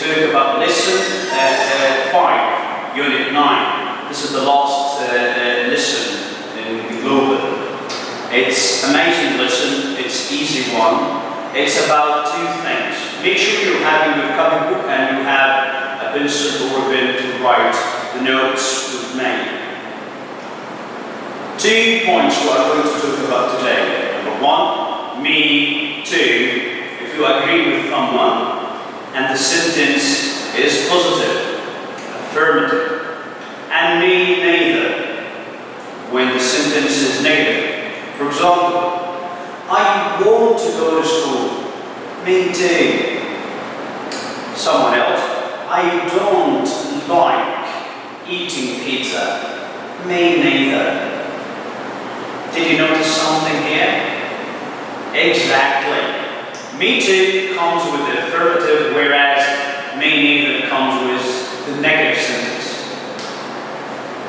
talk about lesson 5, unit 9. This is the last lesson in the global. It's amazing lesson, it's easy one. It's about two things. Make sure you're having your copy book and you have a pencil or a pen to write the notes we've made. 2 points what I'm going to talk about today. Number 1, me, 2, if you agree with someone, and the sentence is positive, affirmative, and me, neither, when the sentence is negative. For example, I want to go to school. Me too. Someone else, I don't like eating pizza. Me neither. Did you notice something here? Exactly. Me too comes with the affirmative, whereas me neither comes with the negative sentence.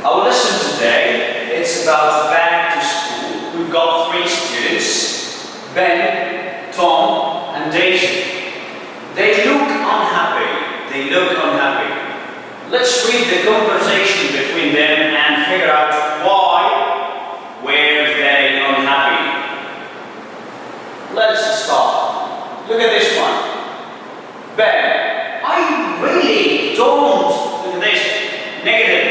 Our lesson today, it's about back to school. We've got 3 students, Ben, Tom, and Daisy. They look unhappy. Let's read the conversation between them and figure out why were they unhappy. Let's start. Look at this one. Ben, I really don't, look at this, negative.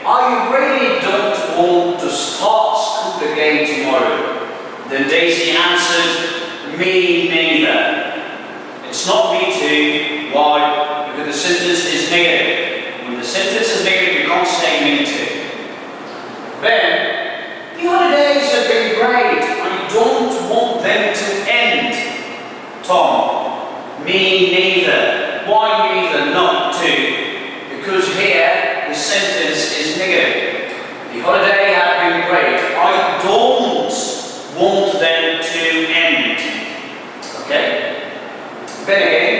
I really don't want to start school again tomorrow. Then Daisy answered, me neither. It's not me too. Why? Because the sentence is negative. When the sentence is negative, you can't say me too. Ben, the holidays have been great. I don't want them to end. Tom, me neither. Why neither? Not to. Because here the sentence is negative. The holiday have been great. I don't want them to end. Okay? Ben again.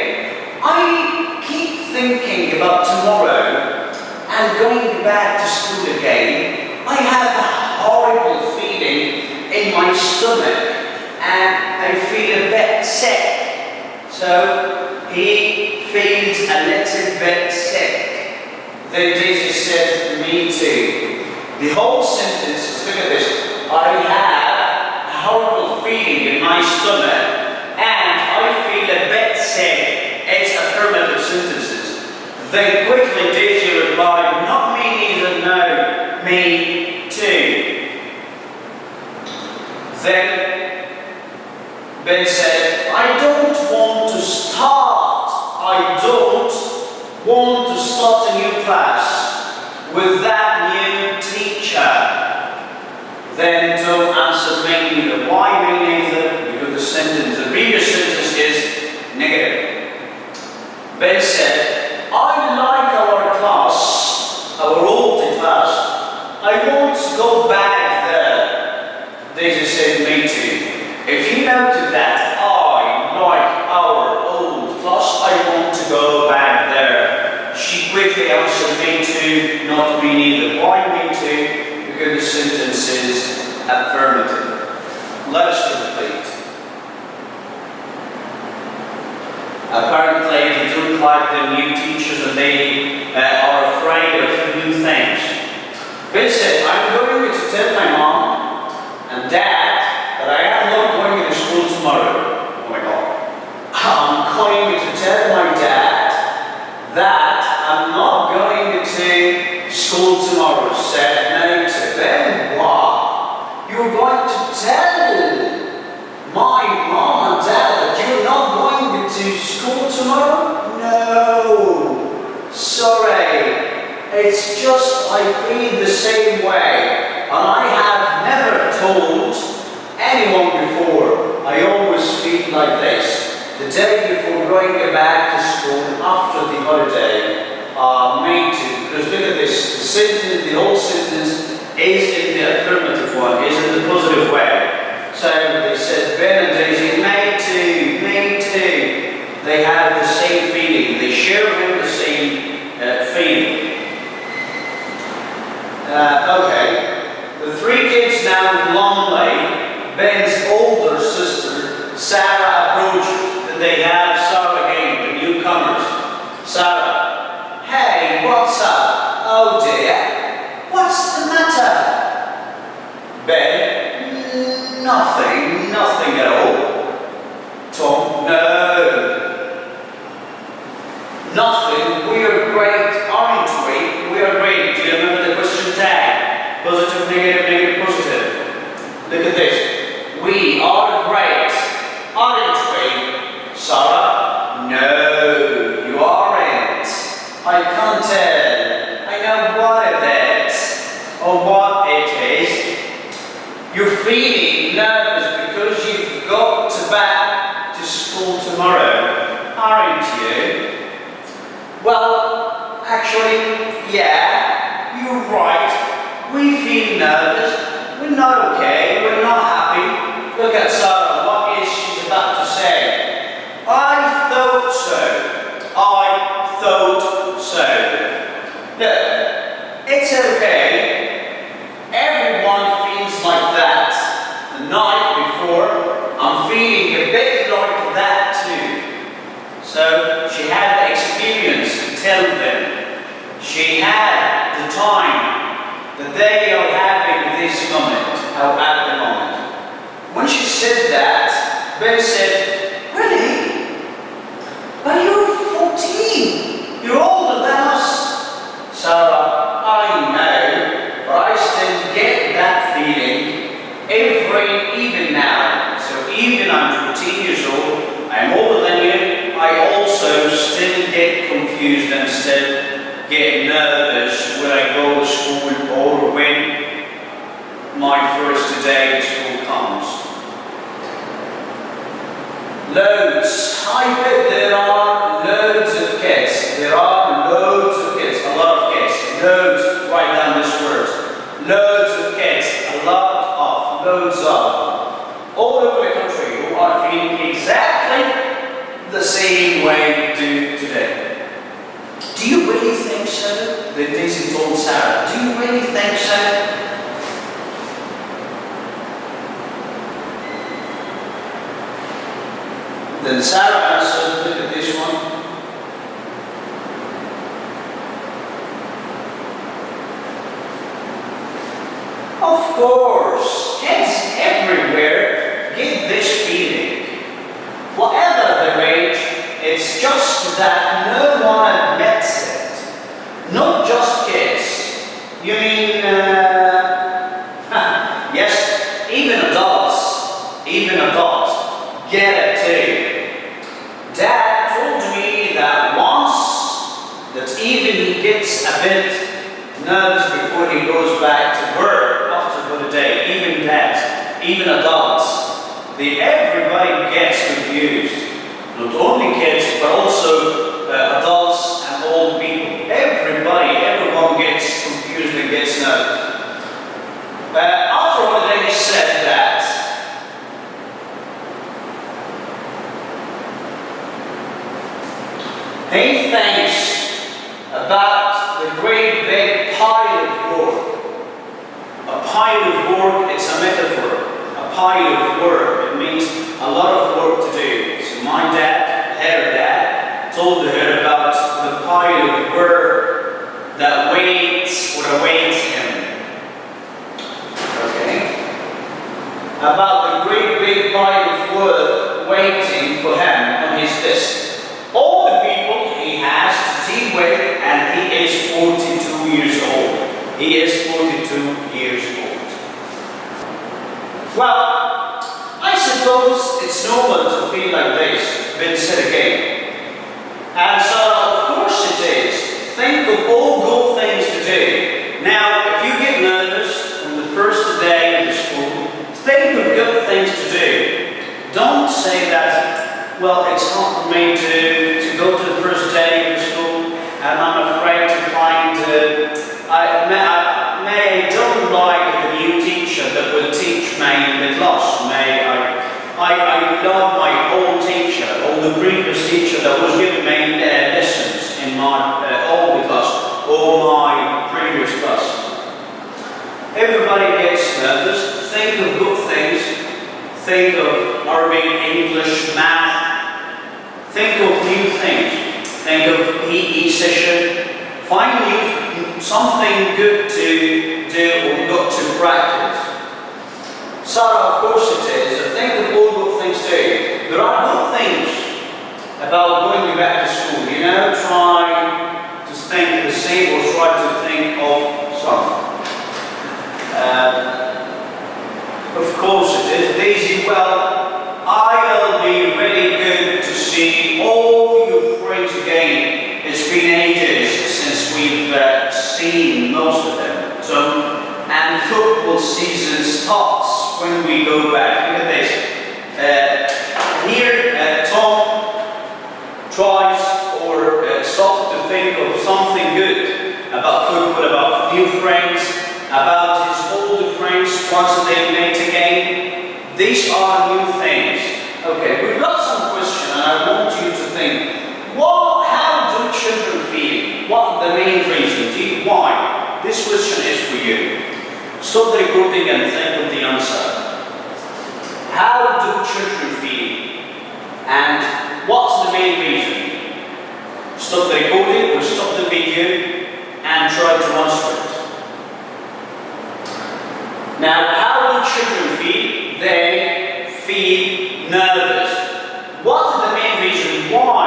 I keep thinking about tomorrow and going back to school again. I have a horrible feeling in my stomach and I feel a bit sick. So he feels a little bit sick. Then Daisy said, me too. The whole sentence, look at this. I have a horrible feeling in my stomach and I feel a bit sick. It's affirmative sentences. Then quickly Daisy replied, not me neither, no, me too. Then Ben said, I don't want to start a new class with that new teacher. Then Tom answered me neither. Why me neither? Because the previous sentence is negative. Ben said, I like our class, our old class. I want to go back there. Daisy said, me too. If you noted that I like our old class, I want to go back there. She quickly answered, me too, not me neither. Why me too? Because the sentence is affirmative. Let us complete. Apparently, they don't like the new teachers and they are afraid of new things. Ben said, I'm going to tell my mom and dad that I am not going to school tomorrow. Oh my God. I'm going to tell my dad that I'm not going to school tomorrow. Said no to Ben. What? You're going to tell my mom and dad that you're not going to school tomorrow? No. Sorry. It's just I feel the same way. And I have never told anyone before. I always feel like this. The day before going back to school after the holiday, me too. Because look at this. The sentence, the whole sentence is in the affirmative one, is in the positive way. So they said, Ben and Daisy, me too. They have the same feeling. They share the same feeling. Okay. The 3 kids now lonely. Ben's older sister, Sarah, approached. Then they have Sarah again, the newcomers. Sarah Nothing. We are great, aren't we? We are great. Do you remember the question tag? Positive, negative, negative, positive. Look at this. We are great, aren't we? Sarah? No, you aren't. I can't tell. I know what it is, or what it is. You're feeling nervous because you've got to back to school tomorrow, aren't you? Well, actually, yeah, you're right. We feel nervous. We're not okay. We're not happy. Look at Sarah. What is she about to say? I thought so. I thought so. Look, it's okay. Everyone feels like that. The night before, I'm feeling a bit like that too. So she had the experience to tell them. She had the time that they are having this moment, or at the moment. When she said that, Ben said, really? But you're 14. You're older than us. Sarah, I know, but I still get that feeling even now. So even I'm 14 years old, I'm older than you, I also still get confused and still get nervous when I go to school or when my first day at school comes. Loads. I bet there are loads of kids. There are loads of kids. A lot of kids. Loads. Write down this word. Loads of kids. A lot of. Loads of. All over the country who are feeling exactly the same way you do today. Do you really think so? That Daisy told Sarah. Do you really think so? Then Sarah answered, look at this one. Of course, kids everywhere get this feeling. Whatever their age, it's just that no one admits it. Not just kids. You mean, yes, even adults get it too. Dad told me that once, that even he gets a bit nervous before he goes back to work after the day. Even dads, even adults, everybody gets confused. Not only kids, but also adults and old people. Everyone gets confused and gets nervous. After one day he said that, he thinks about the great big pile of work. A pile of work, it's a metaphor. A pile of work, it means a lot of work to do. So my dad, her dad, told her about the pile of work that awaits him. Okay? About the great big pile of work waiting for him on his desk. All the people he has to deal with, and he is 42 years old. He is 42 years old. Well, I suppose it's normal to feel like this, Ben said again. And so, of course it is. Think of all good things to do. Now, if you get nervous on the first day of the school, think of good things to do. Don't say that, well, it's not for me to go to the first day of school, and I'm afraid to find, I don't like the new teacher that will teach me in the class. I love my old teacher, or the previous teacher that was giving me lessons in my old class, or my previous class. Everybody gets nervous. Think of good things. Think of Arabic, English, math. Think of new things. Think of PE session. Find something good to do or good to practice. Sarah, of course it is. Think of all good things too. There are good things about going back to school. Try seen most of them. So, and football season starts when we go back. Look at this. Here, Tom tries or started to think of something good about football, about new friends, about his older friends once they met again. These are new things. Okay, we've got some questions, and I want you to think. How do children feel? What the main reason? Why? This question is for you. Stop the recording and think of the answer. How do children feel? And what's the main reason? Stop the recording or stop the video and try to answer it. Now, how do children feel? They feel nervous. What's the main reason? Why?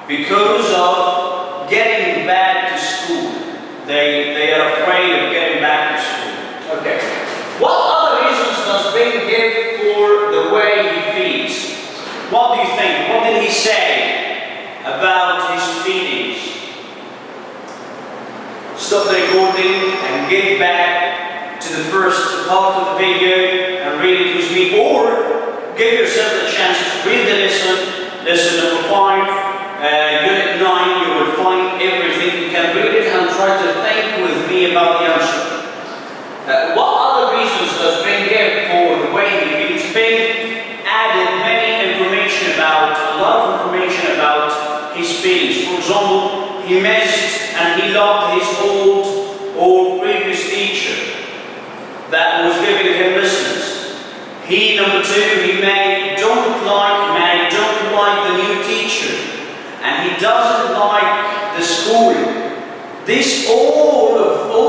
Because of getting back to school. They are afraid of getting back to school. Okay. What other reasons does Ben give for the way he feels? What do you think? What did he say about his feelings? Stop the recording and get back to the first part of the video and read it with me, or give yourself the chance to read the lesson number 5. Unit 9, you will find everything. You can read it and try to think with me about the answer. What other reasons does Ben give for the way he feels? Ben added many information about, a lot of information about his feelings. For example, he missed and he loved his old or previous teacher that was giving him lessons. Number 2, he don't like the new teacher. And he doesn't like the school. All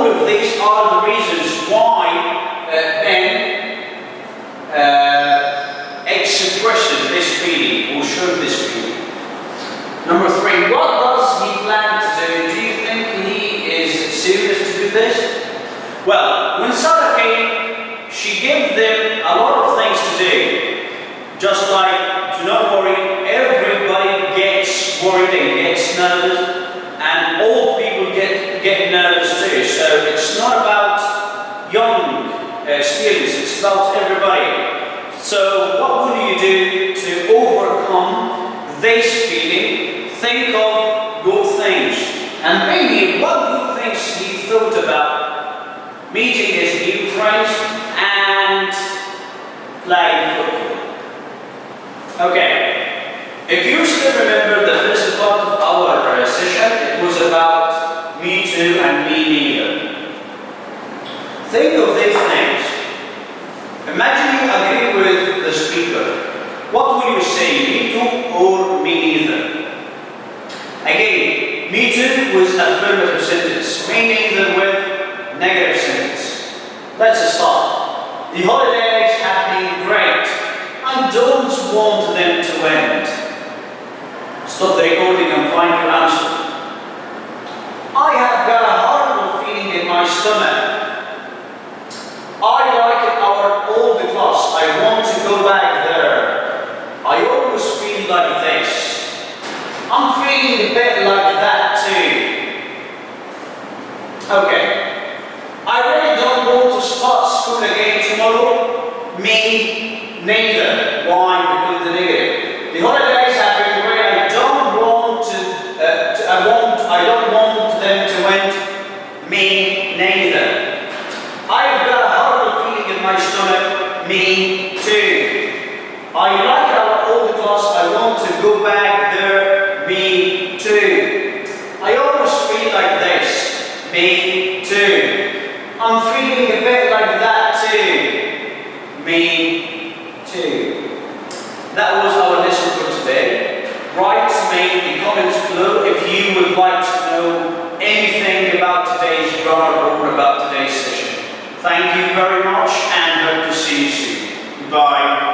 of these are the reasons why Ben expressed this feeling or showed this feeling. Number 3, what does he plan to do? Do you think he is serious to do this? Well, when Sarah came, she gave them a lot of things to do. Just like, do not worry, everybody gets worried and gets nervous, and old people get nervous too. So it's not about young students, it's about everybody. So what will you do to overcome this feeling? Think of good things. And maybe what good things he thought about meeting his new friends and playing football. Okay, if you still remember the first part of our session, it was about me too and me neither. Think of these things. Imagine you agree with the speaker. What will you say, me too or me neither? Again, me too was affirmative sentence, me neither with negative sentence. Let's start. The holidays have been great. I don't want them to end. Stop the recording and find your answer. I have got a horrible feeling in my stomach. I like our old class. I want to go back there. I always feel like this. I'm feeling a bit like that too. Okay. I really don't want to start school again tomorrow. Me neither. Why? Because the negative. The holidays have been great. I don't want them to end. Me neither. I've got a horrible feeling in my stomach. Me too. I like our old class. I want to go back there. Me too. I always feel like this. Me too. I'm feeling a bit like that too. Me too. That was our lesson for today. Write me in the comments below if you would like to know anything about today's grammar or about today's session. Thank you very much and hope to see you soon. Goodbye.